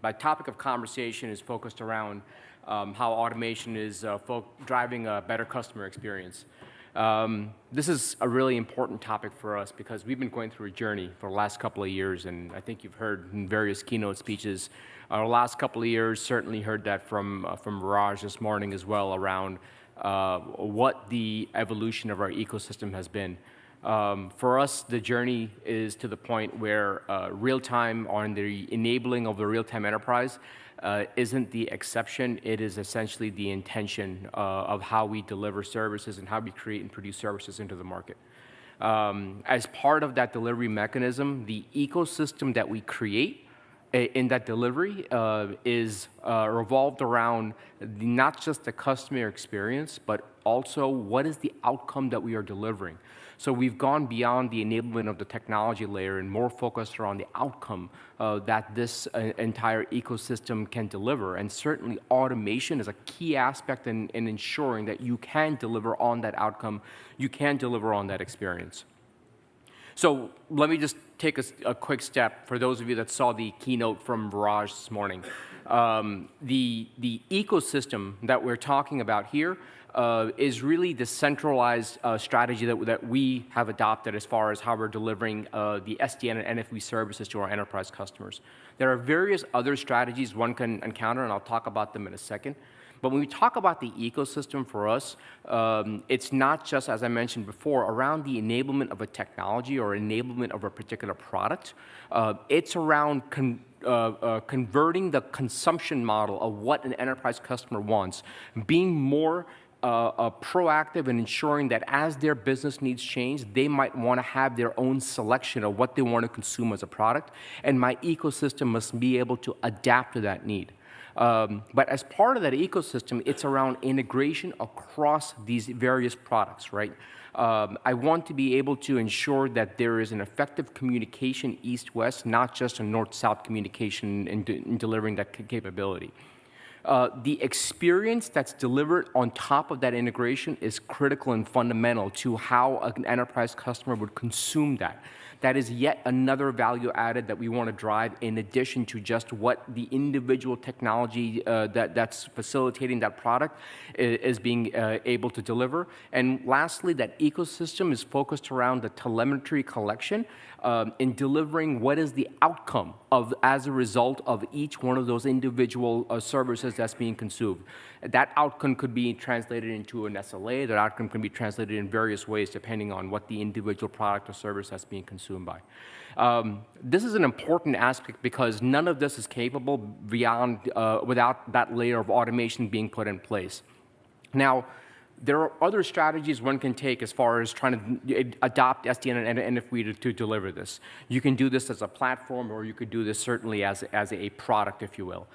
my topic of conversation is focused around how automation is driving a better customer experience. This is a really important topic for us because we've been going through a journey for the last couple of years, and I think you've heard in various keynote speeches the last couple of years, certainly heard that from Raj this morning as well, around what the evolution of our ecosystem has been. For us, the journey is to the point where real-time, or the enabling of the real-time enterprise, isn't the exception. It is essentially the intention of how we deliver services and how we create and produce services into the market. As part of that delivery mechanism, the ecosystem that we create in that delivery is revolved around not just the customer experience, but also what is the outcome that we are delivering. So we've gone beyond the enablement of the technology layer and more focused around the outcome that this entire ecosystem can deliver. And certainly automation is a key aspect in ensuring that you can deliver on that outcome, you can deliver on that experience. So let me just take a quick step for those of you that saw the keynote from Raj this morning. The ecosystem that we're talking about here is really the centralized strategy that we have adopted as far as how we're delivering the SDN and NFV services to our enterprise customers. There are various other strategies one can encounter, and I'll talk about them in a second. But when we talk about the ecosystem for us, it's not just, as I mentioned before, around the enablement of a technology or enablement of a particular product. It's around converting the consumption model of what an enterprise customer wants, being more proactive in ensuring that as their business needs change, they might want to have their own selection of what they want to consume as a product, and my ecosystem must be able to adapt to that need. But as part of that ecosystem, it's around integration across these various products, right? I want to be able to ensure that there is an effective communication east-west, not just a north-south communication in delivering that capability. The experience that's delivered on top of that integration is critical and fundamental to how an enterprise customer would consume that. That is yet another value added that we want to drive in addition to just what the individual technology that's facilitating that product is being able to deliver. And lastly, that ecosystem is focused around the telemetry collection in delivering what is the outcome as a result of each one of those individual services that's being consumed. That outcome could be translated into an SLA. That outcome can be translated in various ways depending on what the individual product or service that's being consumed by. This is an important aspect because none of this is capable without that layer of automation being put in place. Now, there are other strategies one can take as far as trying to adopt SDN and NFV to deliver this. You can do this as a platform, or you could do this certainly as a product, if you will.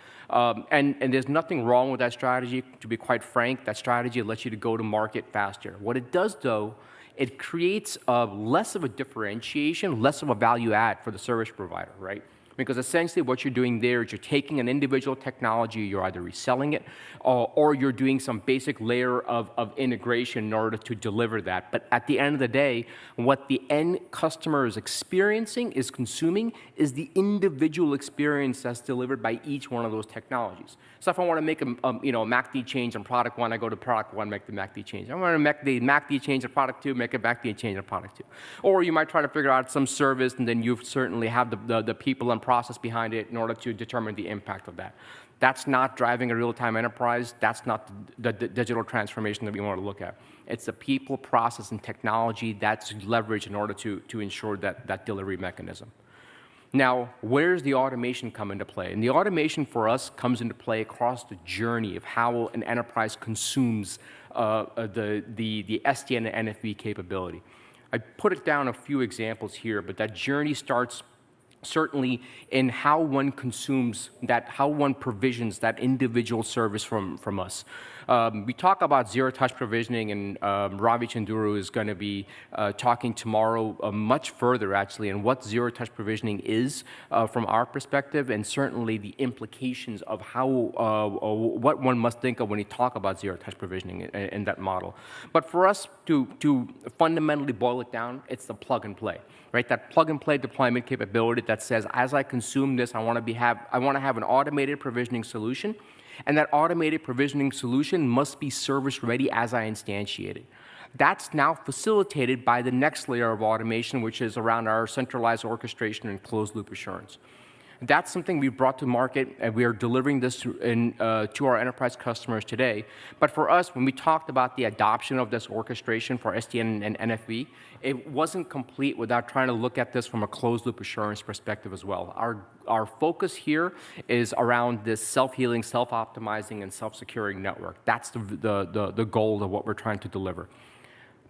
And there's nothing wrong with that strategy. To be quite frank, that strategy lets you to go to market faster. What it does, though, it creates less of a differentiation, less of a value add for the service provider, right? Because essentially what you're doing there is you're taking an individual technology, you're either reselling it, or you're doing some basic layer of integration in order to deliver that. But at the end of the day, what the end customer is experiencing, is consuming, is the individual experience that's delivered by each one of those technologies. So if I want to make a MACD change on product one, I go to product one, make the MACD change. I want to make the MACD change on product two, make a MACD change on product two. Or you might try to figure out some service, and then you certainly have the people and process behind it in order to determine the impact of that. That's not driving a real-time enterprise. That's not the digital transformation that we want to look at. It's the people, process, and technology that's leveraged in order to ensure that delivery mechanism. Now, where's the automation come into play? And the automation for us comes into play across the journey of how an enterprise consumes the SDN and NFV capability. I put it down a few examples here, but that journey starts certainly in how one consumes that, how one provisions that individual service from us. We talk about zero-touch provisioning, and Ravi Chanduru is going to be talking tomorrow much further, actually, on what zero-touch provisioning is from our perspective, and certainly the implications of how what one must think of when you talk about zero-touch provisioning in that model. But for us to fundamentally boil it down, it's the plug-and-play, right? That plug-and-play deployment capability that says, as I consume this, I want to have an automated provisioning solution, and that automated provisioning solution must be service ready as I instantiate it. That's now facilitated by the next layer of automation, which is around our centralized orchestration and closed loop assurance. That's something we've brought to market, and we are delivering this to our enterprise customers today. But for us, when we talked about the adoption of this orchestration for SDN and NFV, it wasn't complete without trying to look at this from a closed loop assurance perspective as well. Our focus here is around this self-healing, self-optimizing, and self-securing network. That's the goal of what we're trying to deliver.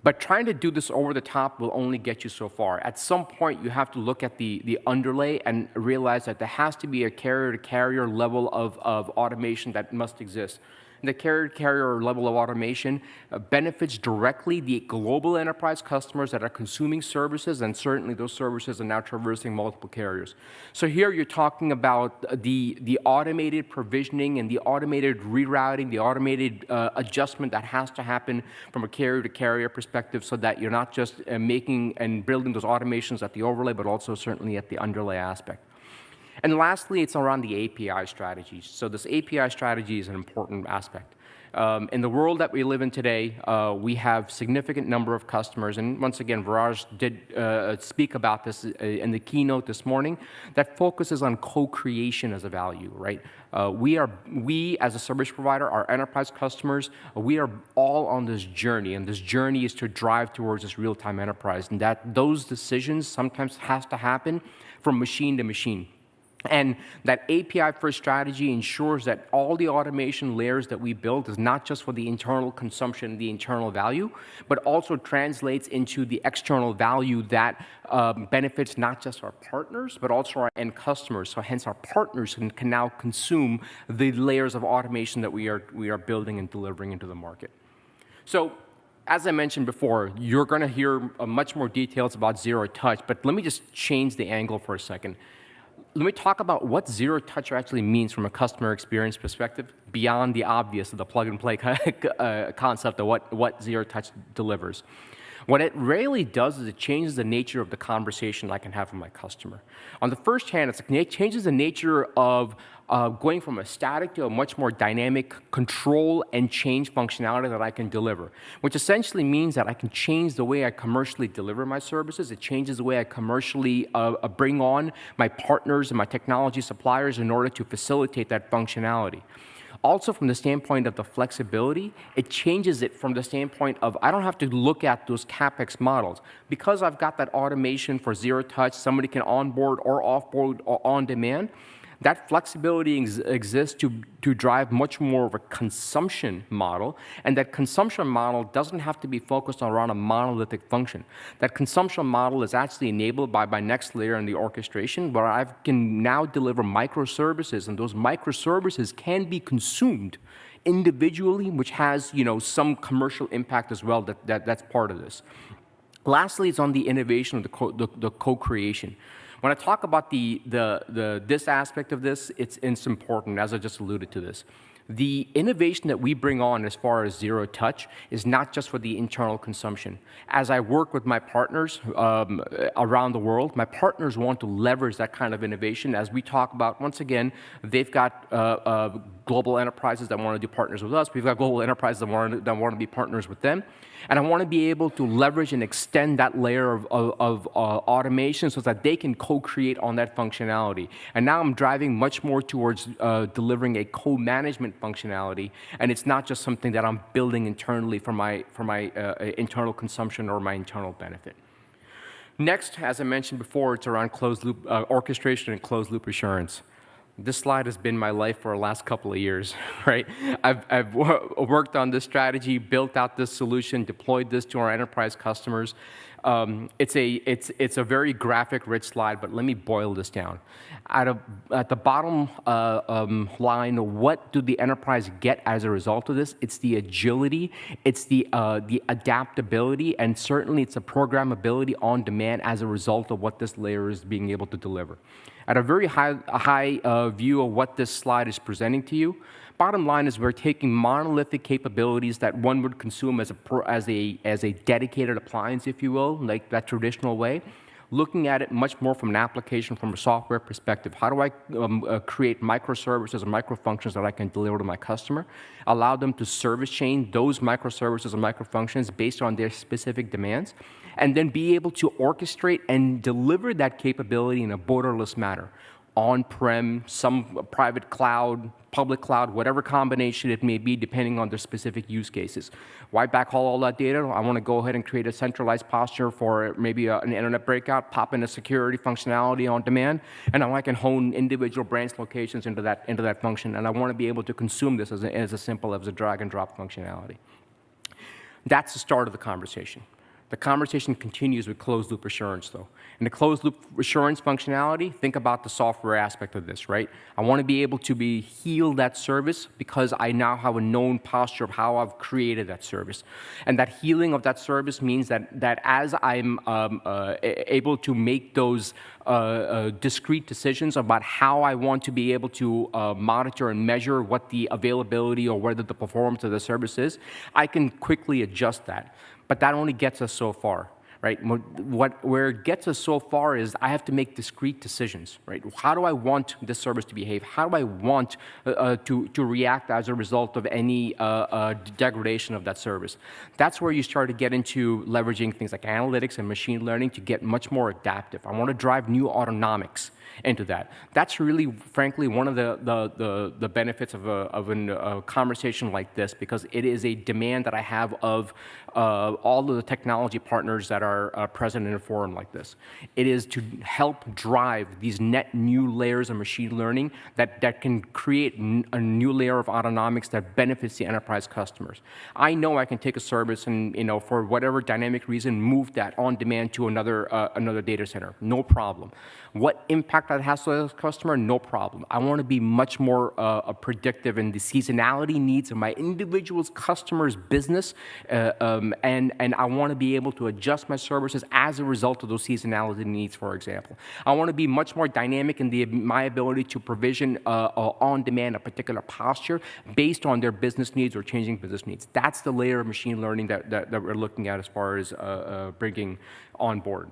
But trying to do this over the top will only get you so far. At some point, you have to look at the underlay and realize that there has to be a carrier-to-carrier level of automation that must exist. And the carrier-to-carrier level of automation benefits directly the global enterprise customers that are consuming services, and certainly those services are now traversing multiple carriers. So here you're talking about the automated provisioning and the automated rerouting, the automated adjustment that has to happen from a carrier-to-carrier perspective, so that you're not just making and building those automations at the overlay, but also certainly at the underlay aspect. And lastly, it's around the API strategies. So this API strategy is an important aspect. In the world that we live in today, we have significant number of customers, and once again, Viraj did speak about this in the keynote this morning, that focuses on co-creation as a value, right? We as a service provider, our enterprise customers, we are all on this journey, and this journey is to drive towards this real-time enterprise, and that those decisions sometimes has to happen from machine to machine. And that API-first strategy ensures that all the automation layers that we build is not just for the internal consumption, the internal value, but also translates into the external value that benefits not just our partners, but also our end customers. So hence our partners can now consume the layers of automation that we are building and delivering into the market. So as I mentioned before, you're going to hear much more details about zero touch, but let me just change the angle for a second. Let me talk about what zero touch actually means from a customer experience perspective, beyond the obvious of the plug and play concept of what zero touch delivers. What it really does is it changes the nature of the conversation I can have with my customer. On the first hand, it changes the nature of going from a static to a much more dynamic control and change functionality that I can deliver, which essentially means that I can change the way I commercially deliver my services. It changes the way I commercially bring on my partners and my technology suppliers in order to facilitate that functionality. Also, from the standpoint of the flexibility, it changes it from the standpoint of I don't have to look at those CapEx models. Because I've got that automation for zero touch, somebody can onboard or offboard or on demand, that flexibility exists to drive much more of a consumption model, and that consumption model doesn't have to be focused around a monolithic function. That consumption model is actually enabled by my next layer in the orchestration, where I can now deliver microservices, and those microservices can be consumed individually, which has some commercial impact as well. That's part of this. Lastly, it's on the innovation of the co-creation. When I talk about this aspect of this, it's important, as I just alluded to this. The innovation that we bring on as far as zero touch is not just for the internal consumption. As I work with my partners around the world, my partners want to leverage that kind of innovation. As we talk about, once again, they've got global enterprises that want to do partners with us. We've got global enterprises that want to be partners with them. And I want to be able to leverage and extend that layer of automation so that they can co-create on that functionality. And now I'm driving much more towards delivering a co-management functionality, and it's not just something that I'm building internally for my internal consumption or my internal benefit. Next, as I mentioned before, it's around closed loop orchestration and closed loop assurance. This slide has been my life for the last couple of years, right? I've worked on this strategy, built out this solution, deployed this to our enterprise customers. It's a very graphic, rich slide, but let me boil this down. At the bottom line, what do the enterprise get as a result of this? It's the agility, it's the adaptability, and certainly it's the programmability on demand as a result of what this layer is being able to deliver. At a very high view of what this slide is presenting to you, bottom line is we're taking monolithic capabilities that one would consume as a dedicated appliance, if you will, like that traditional way. looking at it much more from an application, from a software perspective. How do I create microservices and microfunctions that I can deliver to my customer, allow them to service chain those microservices and microfunctions based on their specific demands, and then be able to orchestrate and deliver that capability in a borderless manner, on-prem, some private cloud, public cloud, whatever combination it may be, depending on their specific use cases. Why backhaul all that data? I want to go ahead and create a centralized posture for maybe an internet breakout, pop in a security functionality on demand, and now I can hone individual branch locations into that function, and I want to be able to consume this as simple as a drag and drop functionality. That's the start of the conversation. The conversation continues with closed-loop assurance, though. In the closed-loop assurance functionality, think about the software aspect of this, right? I want to be able to heal that service because I now have a known posture of how I've created that service. And that healing of that service means that as I'm able to make those discrete decisions about how I want to be able to monitor and measure what the availability or whether the performance of the service is, I can quickly adjust that. But that only gets us so far, right? Where it gets us so far is I have to make discrete decisions, right? How do I want this service to behave? How do I want to react as a result of any degradation of that service? That's where you start to get into leveraging things like analytics and machine learning to get much more adaptive. I want to drive new autonomics into that. That's really, frankly, one of the benefits of a conversation like this, because it is a demand that I have of all of the technology partners that are present in a forum like this. It is to help drive these net new layers of machine learning that can create a new layer of autonomics that benefits the enterprise customers. I know I can take a service and, for whatever dynamic reason, move that on demand to another data center. No problem. What impact that has to the customer? No problem. I want to be much more predictive in the seasonality needs of my individual customer's business, and I want to be able to adjust my services as a result of those seasonality needs, for example. I want to be much more dynamic in my ability to provision on demand a particular posture based on their business needs or changing business needs. That's the layer of machine learning that we're looking at as far as bringing on board.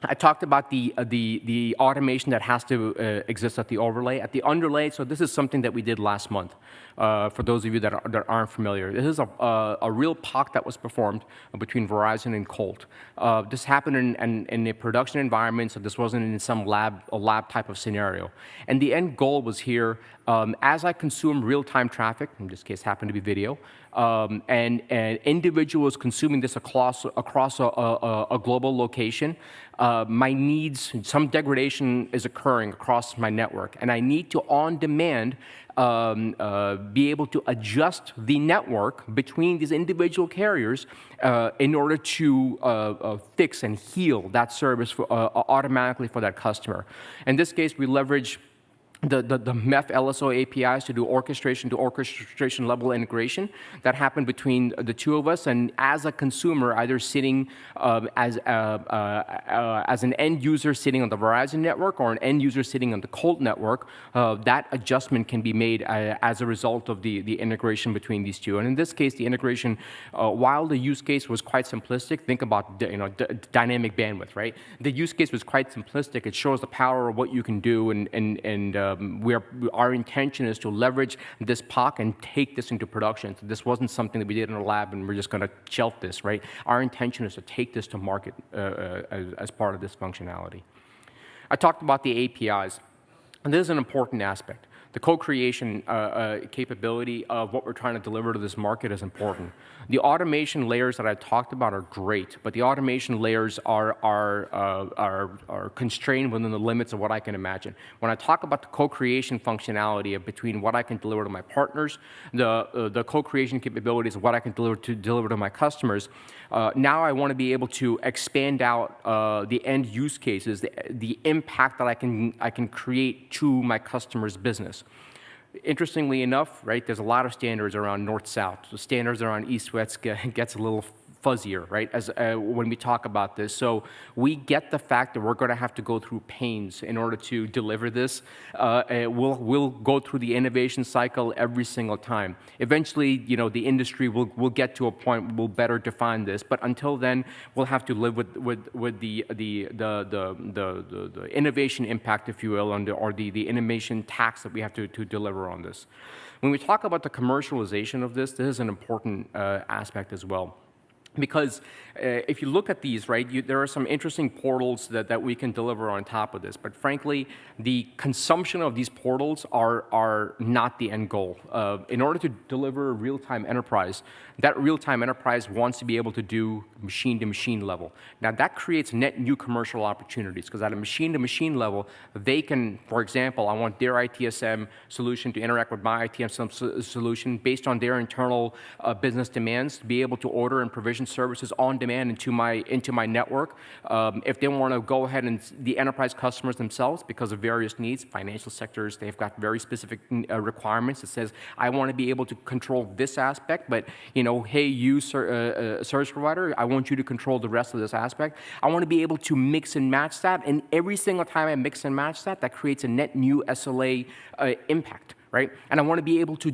I talked about the automation that has to exist at the overlay. At the underlay, so this is something that we did last month. For those of you that aren't familiar, this is a real POC that was performed between Verizon and Colt. This happened in a production environment, so this wasn't in some lab type of scenario. And the end goal was here, as I consume real-time traffic, in this case happened to be video, and individuals consuming this across a global location, my needs, some degradation is occurring across my network, and I need to, on demand, be able to adjust the network between these individual carriers in order to fix and heal that service automatically for that customer. In this case, we leverage the MEF LSO APIs to do orchestration level integration that happened between the two of us, and as a consumer, either sitting as an end user sitting on the Verizon network or an end user sitting on the Colt network, that adjustment can be made as a result of the integration between these two. And in this case, the integration, while the use case was quite simplistic, think about dynamic bandwidth, right? The use case was quite simplistic. It shows the power of what you can do, and our intention is to leverage this POC and take this into production. So this wasn't something that we did in a lab and we're just going to shelf this, right? Our intention is to take this to market as part of this functionality. I talked about the APIs, and this is an important aspect. The co-creation capability of what we're trying to deliver to this market is important. The automation layers that I talked about are great, but the automation layers are constrained within the limits of what I can imagine. When I talk about the co-creation functionality of between what I can deliver to my partners, the co-creation capabilities of what I can deliver to my customers, now I want to be able to expand out the end use cases, the impact that I can create to my customer's business. Interestingly enough, right, there's a lot of standards around north-south. The standards around east-west gets a little fuzzier, right, as when we talk about this. So we get the fact that we're going to have to go through pains in order to deliver this. We'll go through the innovation cycle every single time. Eventually, the industry will get to a point where we'll better define this. But until then, we'll have to live with the innovation impact, if you will, or the innovation tax that we have to deliver on this. When we talk about the commercialization of this is an important aspect as well. Because if you look at these, right, there are some interesting portals that we can deliver on top of this. But frankly, the consumption of these portals are not the end goal. In order to deliver a real-time enterprise, that real-time enterprise wants to be able to do machine-to-machine level. Now, that creates net new commercial opportunities, because at a machine-to-machine level, they can, for example, I want their ITSM solution to interact with my ITSM solution based on their internal business demands, to be able to order and provision services on demand into my network. If they want to go ahead and the enterprise customers themselves, because of various needs, financial sectors, they've got very specific requirements that says, I want to be able to control this aspect, but hey, you service provider, I want you to control the rest of this aspect. I want to be able to mix and match that, and every single time I mix and match that, that creates a net new SLA impact. Right, and I want to be able to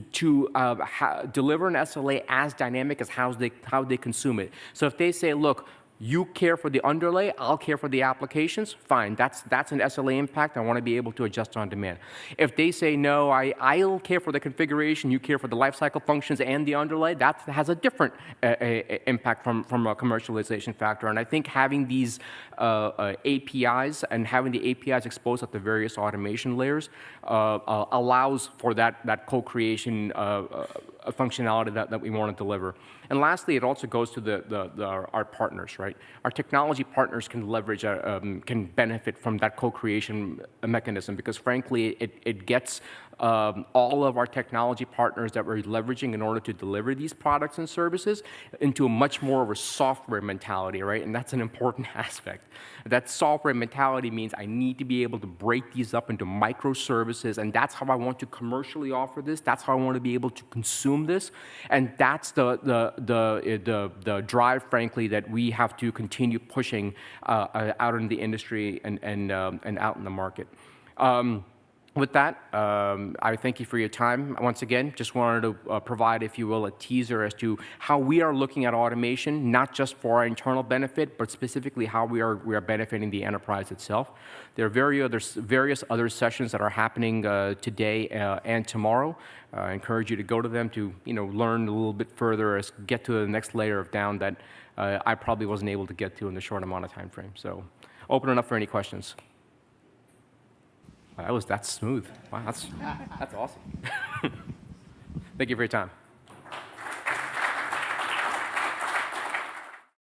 deliver an SLA as dynamic as how they consume it. So if they say, look, you care for the underlay, I'll care for the applications, fine, that's an SLA impact, I want to be able to adjust on demand. If they say, no, I'll care for the configuration, you care for the lifecycle functions and the underlay, that has a different impact from a commercialization factor. And I think having these APIs and having the APIs exposed at the various automation layers allows for that co-creation functionality that we want to deliver. And lastly, it also goes to our partners, right? Our technology partners can leverage, can benefit from that co-creation mechanism, because frankly, it gets all of our technology partners that we're leveraging in order to deliver these products and services into a much more of a software mentality, right? And that's an important aspect. That software mentality means I need to be able to break these up into microservices, and that's how I want to commercially offer this. That's how I want to be able to consume this, and that's the drive, frankly, that we have to continue pushing out in the industry and out in the market. With that, I thank you for your time. Once again, just wanted to provide, if you will, a teaser as to how we are looking at automation, not just for our internal benefit, but specifically how we are benefiting the enterprise itself. There are various other sessions that are happening today and tomorrow. I encourage you to go to them to learn a little bit further, as get to the next layer of down that I probably wasn't able to get to in the short amount of time frame. So, open it up for any questions. That was smooth. Wow, that's awesome. Thank you for your time.